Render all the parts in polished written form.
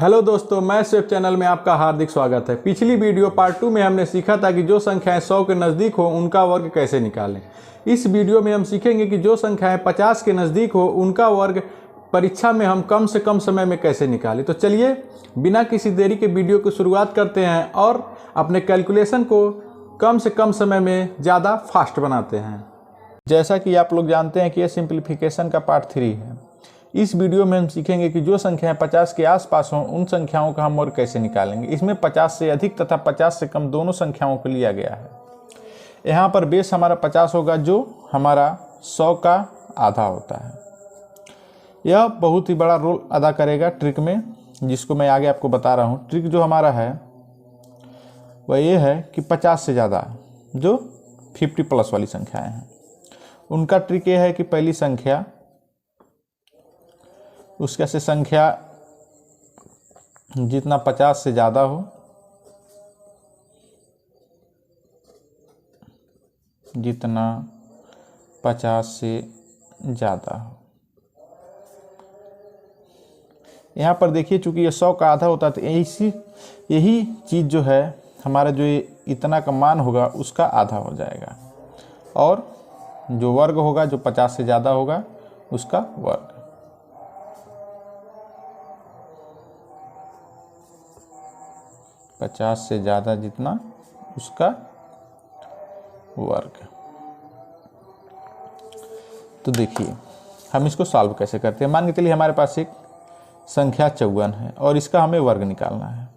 Hello दोस्तों, मैं swap channel में आपका हार्दिक स्वागत है। पिछली वीडियो पार्ट 2 में हमने सीखा था कि जो संख्याएं 100 के नज़दीक हो उनका वर्ग कैसे निकालें। इस वीडियो में हम सीखेंगे कि जो संख्याएं 50 के नज़दीक हो उनका वर्ग परीक्षा में हम कम से कम समय में कैसे निकालें। तो चलिए बिना किसी देरी के वीडियो की शुरुआत करते हैं और अपने कैलकुलेशन को कम से कम समय में ज़्यादा फास्ट बनाते हैं। जैसा कि आप लोग जानते हैं कि यह सिंप्लीफिकेशन का पार्ट 3 है। इस वीडियो में हम सीखेंगे कि जो संख्याएं 50 के आसपास हों उन संख्याओं का हम वर्ग कैसे निकालेंगे। इसमें 50 से अधिक तथा 50 से कम दोनों संख्याओं को लिया गया है। यहाँ पर बेस हमारा 50 होगा जो हमारा 100 का आधा होता है। यह बहुत ही बड़ा रोल अदा करेगा ट्रिक में, जिसको मैं आगे आपको बता रहा हूँ। ट्रिक जो हमारा है वह ये है कि 50 से ज़्यादा जो 50 प्लस वाली संख्याएँ हैं उनका ट्रिक ये है कि पहली संख्या उसका से संख्या जितना 50 से ज़्यादा हो, जितना 50 से ज़्यादा हो। यहाँ पर देखिए चूंकि ये 100 का आधा होता है तो यही चीज़ जो है हमारा जो ये इतना का मान होगा उसका आधा हो जाएगा, और जो वर्ग होगा जो 50 से ज़्यादा होगा उसका वर्ग। 50 से ज़्यादा जितना उसका वर्ग। तो देखिए हम इसको सॉल्व कैसे करते हैं। मान के चलिए हमारे पास एक संख्या 54 है और इसका हमें वर्ग निकालना है।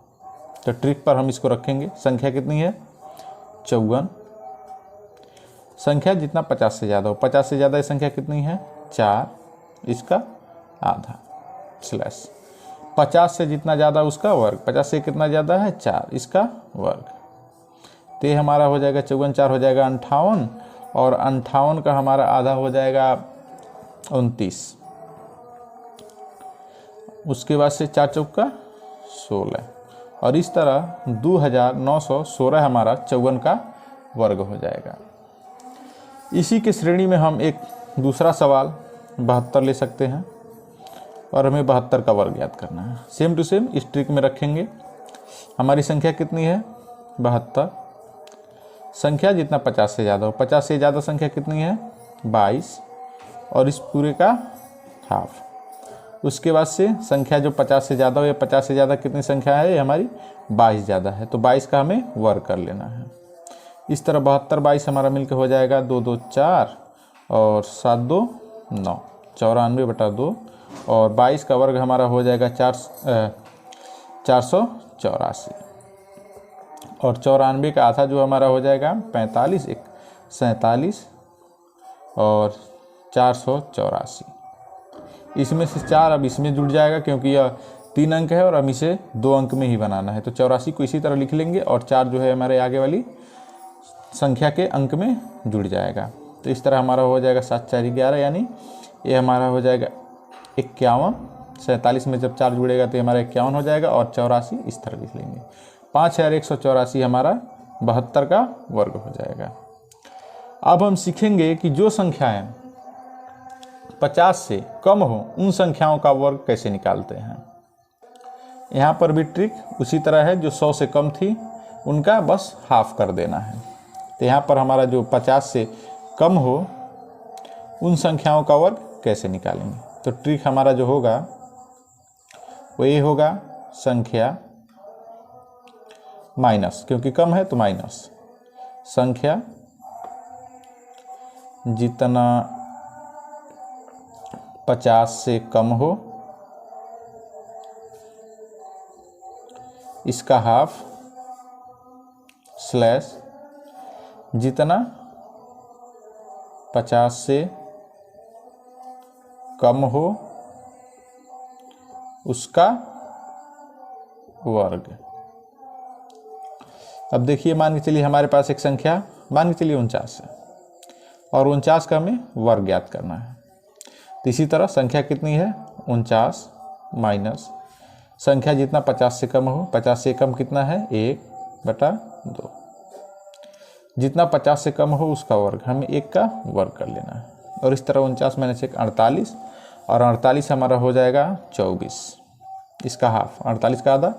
तो ट्रिक पर हम इसको रखेंगे। संख्या कितनी है? 54। संख्या जितना 50 से ज़्यादा हो, 50 से ज़्यादा संख्या कितनी है? 4, इसका आधा स्लैश 50 से जितना ज़्यादा उसका वर्ग। 50 से कितना ज़्यादा है? 4, इसका वर्ग। तो ये हमारा हो जाएगा 54, 4 हो जाएगा 58, और 58 का हमारा आधा हो जाएगा 29। उसके बाद से 4 चौका 16, और इस तरह 2916 हमारा 54 का वर्ग हो जाएगा। इसी के श्रेणी में हम एक दूसरा सवाल 72 ले सकते हैं, और हमें 72 का वर्ग याद करना है। सेम टू सेम इस ट्रिक में रखेंगे। हमारी संख्या कितनी है? 72। संख्या जितना 50 से ज़्यादा हो, 50 से ज़्यादा संख्या कितनी है? 22, और इस पूरे का हाफ। उसके बाद से संख्या जो 50 से ज़्यादा हो, या 50 से ज़्यादा कितनी संख्या है? ये हमारी 22 ज़्यादा है, तो 22 का हमें वर्ग कर लेना है। इस तरह 72 22 हमारा मिलकर हो जाएगा 2 2 4 और 7 2 9, 94/2, और 22 का वर्ग हमारा हो जाएगा 484, और 94 का आधा जो हमारा हो जाएगा 45, 1 47, और 484। इसमें से 4 अब इसमें जुड़ जाएगा क्योंकि यह 3 अंक है और हम इसे 2 अंक में ही बनाना है। तो 84 को इसी तरह लिख लेंगे, और 4 जो है हमारे आगे वाली संख्या के अंक में जुड़ जाएगा। तो इस तरह हमारा हो जाएगा 7 4 11, यानी ये हमारा हो जाएगा 51। 47 में जब 4 जुड़ेगा तो हमारा 51 हो जाएगा, और 84 इस तरह लिख लेंगे। 5184 हमारा 72 का वर्ग हो जाएगा। अब हम सीखेंगे कि जो संख्याएं 50 से कम हो उन संख्याओं का वर्ग कैसे निकालते हैं। यहाँ पर भी ट्रिक उसी तरह है, जो 100 से कम थी उनका बस हाफ कर देना है। तो यहाँ पर हमारा जो 50 से कम हो उन संख्याओं का वर्ग कैसे निकालेंगे। तो ट्रिक हमारा जो होगा वो ये होगा, संख्या माइनस, क्योंकि कम है तो माइनस, संख्या जितना 50 से कम हो इसका हाफ स्लैश जितना 50 से कम हो उसका वर्ग। अब देखिए मान के चलिए हमारे पास एक संख्या मान के चलिए 49 है, और 49 का हमें वर्ग ज्ञात करना है। तो इसी तरह संख्या कितनी है? 49 माइनस संख्या जितना 50 से कम हो, 50 से कम कितना है? 1/2, जितना 50 से कम हो उसका वर्ग, हमें 1 का वर्ग कर लेना है। और इस तरह 49 - 1 48, और 48 हमारा हो जाएगा 24। इसका हाफ, 48 का आधा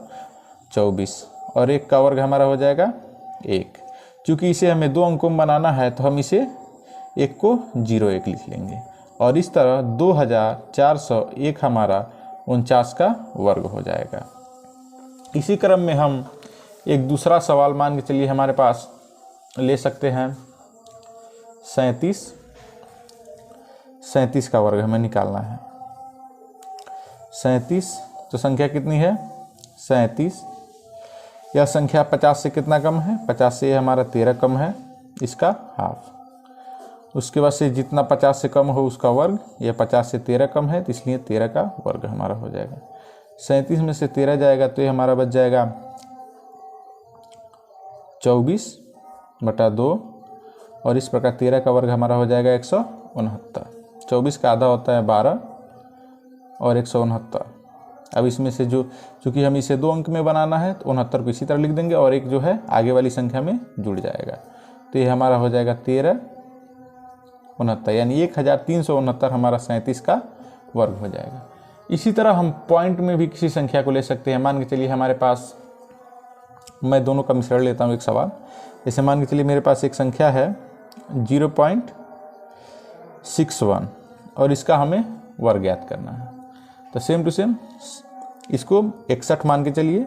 24, और 1 का वर्ग हमारा हो जाएगा 1। चूँकि इसे हमें 2 अंकों में बनाना है तो हम इसे 1 को 01 लिख लेंगे, और इस तरह 2401 हमारा 49 का वर्ग हो जाएगा। इसी क्रम में हम एक दूसरा सवाल मान के चलिए हमारे पास ले सकते हैं 37 का वर्ग हमें निकालना है। 37 तो संख्या कितनी है 37, यह संख्या 50 से कितना कम है, 50 से हमारा 13 कम है, इसका हाफ। उसके बाद से जितना 50 से कम हो उसका वर्ग, यह 50 से 13 कम है तो इसलिए 13 का वर्ग हमारा हो जाएगा। 37 में से 13 जाएगा तो ये हमारा बच जाएगा 24/2, और इस प्रकार 13 का वर्ग हमारा हो जाएगा 169। 24 का आधा होता है 12 और 169। अब इसमें से जो चूँकि हम इसे 2 अंक में बनाना है तो 69 को इसी तरह लिख देंगे, और एक जो है आगे वाली संख्या में जुड़ जाएगा, तो ये हमारा हो जाएगा 1369, यानी 1369 हमारा 37 का वर्ग हो जाएगा। इसी तरह हम पॉइंट में भी किसी संख्या को ले सकते हैं। मान के चलिए हमारे पास, मैं दोनों का मिश्रण लेता हूँ एक सवाल। जैसे मान के चलिए मेरे पास एक संख्या है 0.61 और इसका हमें वर्ग ज्ञात करना है। तो सेम टू सेम इसको 61 मान के चलिए।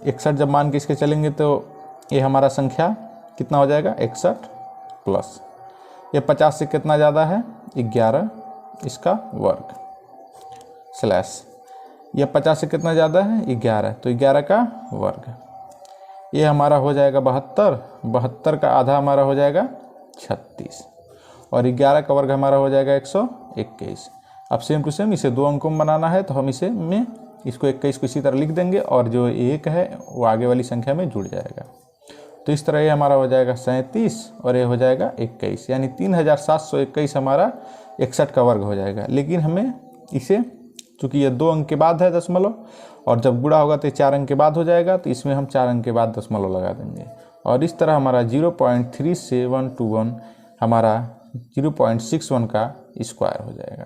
61 जब मान के इसके चलेंगे तो ये हमारा संख्या कितना हो जाएगा 61 प्लस ये 50 से कितना ज़्यादा है 11, इसका वर्ग स्लैश ये 50 से कितना ज़्यादा है 11, तो 11 का वर्ग। ये हमारा हो जाएगा 72, 72 का आधा हमारा हो जाएगा 36, और 11 का वर्ग हमारा हो जाएगा 121। अब सेम टू सेम इसे 2 अंकों में बनाना है तो हम इसको 21 को इसी तरह लिख देंगे, और जो 1 है वो आगे वाली संख्या में जुड़ जाएगा। तो इस तरह ये हमारा हो जाएगा 37 और ये हो जाएगा 21, यानी 3721 हमारा 61 का वर्ग हो जाएगा। लेकिन हमें इसे, चूँकि ये 2 अंक के बाद है दशमलव, और जब गुणा होगा तो 4 अंक के बाद हो जाएगा, तो इसमें हम 4 अंक के बाद दशमलव लगा देंगे, और इस तरह हमारा 0.3721 हमारा 0.61 का स्क्वायर हो जाएगा।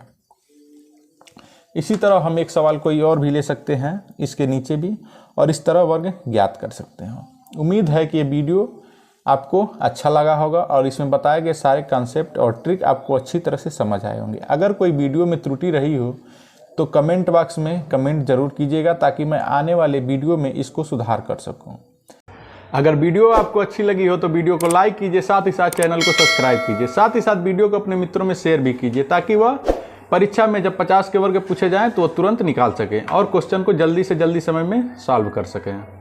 इसी तरह हम एक सवाल कोई और भी ले सकते हैं इसके नीचे भी, और इस तरह वर्ग ज्ञात कर सकते हैं। उम्मीद है कि ये वीडियो आपको अच्छा लगा होगा और इसमें बताए गए सारे कॉन्सेप्ट और ट्रिक आपको अच्छी तरह से समझ आए होंगे। अगर कोई वीडियो में त्रुटि रही हो तो कमेंट बॉक्स में कमेंट जरूर कीजिएगा, ताकि मैं आने वाले वीडियो में इसको सुधार कर सकूं। अगर वीडियो आपको अच्छी लगी हो तो वीडियो को लाइक कीजिए, साथ ही साथ चैनल को सब्सक्राइब कीजिए, साथ ही साथ वीडियो को अपने मित्रों में शेयर भी कीजिए, ताकि वह परीक्षा में जब 50 के वर्ग पूछे जाएं तो वो तुरंत निकाल सकें और क्वेश्चन को जल्दी से जल्दी समय में सॉल्व कर सकें।